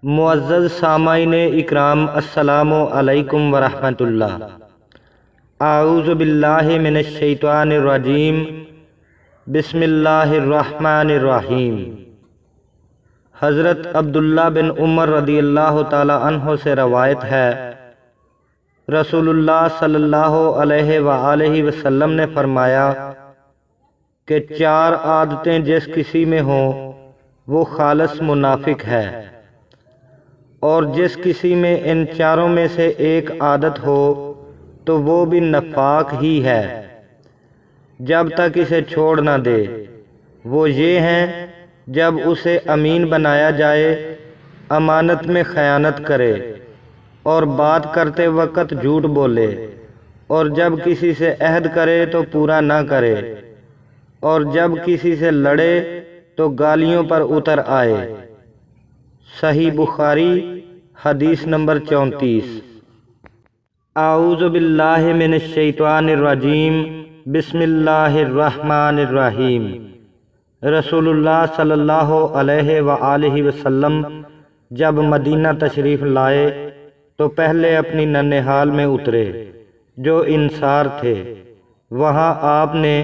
معزز سامعین اکرام، السلام علیکم ورحمۃ اللہ۔ اعوذ باللہ من الشیطان الرجیم، بسم اللہ الرحمن الرحیم۔ حضرت عبداللہ بن عمر رضی اللہ تعالی عنہ سے روایت ہے، رسول اللہ صلی اللہ علیہ وآلہ وسلم نے فرمایا کہ 4 عادتیں جس کسی میں ہوں وہ خالص منافق ہے، اور جس کسی میں ان 4 میں سے ایک عادت ہو تو وہ بھی نفاق ہی ہے جب تک اسے چھوڑ نہ دے۔ وہ یہ ہیں، جب اسے امین بنایا جائے امانت میں خیانت کرے، اور بات کرتے وقت جھوٹ بولے، اور جب کسی سے عہد کرے تو پورا نہ کرے، اور جب کسی سے لڑے تو گالیوں پر اتر آئے۔ صحیح بخاری حدیث نمبر 34۔ اعوذ باللہ من الشیطان الرجیم، بسم اللہ الرحمن الرحیم۔ رسول اللہ صلی اللہ علیہ وآلہ وسلم جب مدینہ تشریف لائے تو پہلے اپنی ننھال میں اترے جو انصار تھے۔ وہاں آپ نے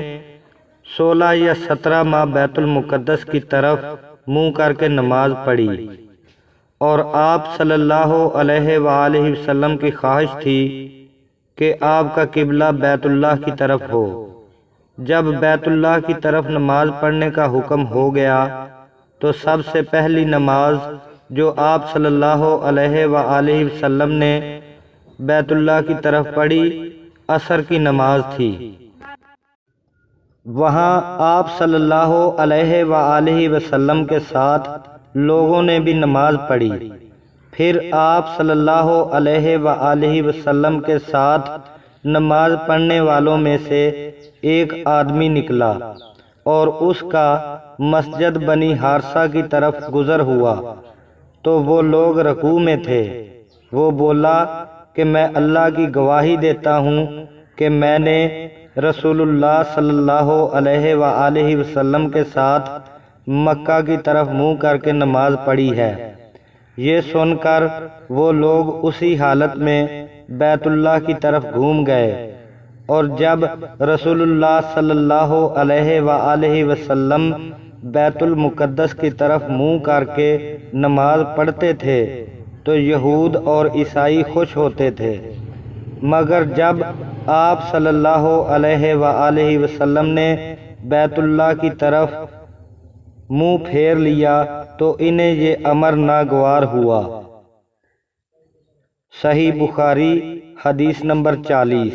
16 یا 17 ماہ بیت المقدس کی طرف منہ کر کے نماز پڑھی، اور آپ صلی اللہ علیہ وآلہ وسلم کی خواہش تھی کہ آپ کا قبلہ بیت اللہ کی طرف ہو۔ جب بیت اللہ کی طرف نماز پڑھنے کا حکم ہو گیا تو سب سے پہلی نماز جو آپ صلی اللہ علیہ وآلہ وسلم نے بیت اللہ کی طرف پڑھی عصر کی نماز تھی۔ وہاں آپ صلی اللہ علیہ وآلہ وسلم کے ساتھ لوگوں نے بھی نماز پڑھی۔ پھر آپ صلی اللہ علیہ وآلہ وسلم کے ساتھ نماز پڑھنے والوں میں سے ایک آدمی نکلا، اور اس کا مسجد بنی حارثہ کی طرف گزر ہوا تو وہ لوگ رکوع میں تھے۔ وہ بولا کہ میں اللہ کی گواہی دیتا ہوں کہ میں نے رسول اللہ صلی اللہ علیہ وآلہ وسلم کے ساتھ مکہ کی طرف منہ کر کے نماز پڑھی ہے۔ یہ سن کر وہ لوگ اسی حالت میں بیت اللہ کی طرف گھوم گئے، اور جب رسول اللہ صلی اللہ علیہ وآلہ وسلم بیت المقدس کی طرف منہ کر کے نماز پڑھتے تھے تو یہود اور عیسائی خوش ہوتے تھے، مگر جب آپ صلی اللہ علیہ وآلہ وسلم نے بیت اللہ کی طرف منہ پھیر لیا تو انہیں یہ امر ناگوار ہوا۔ صحیح بخاری حدیث نمبر 40۔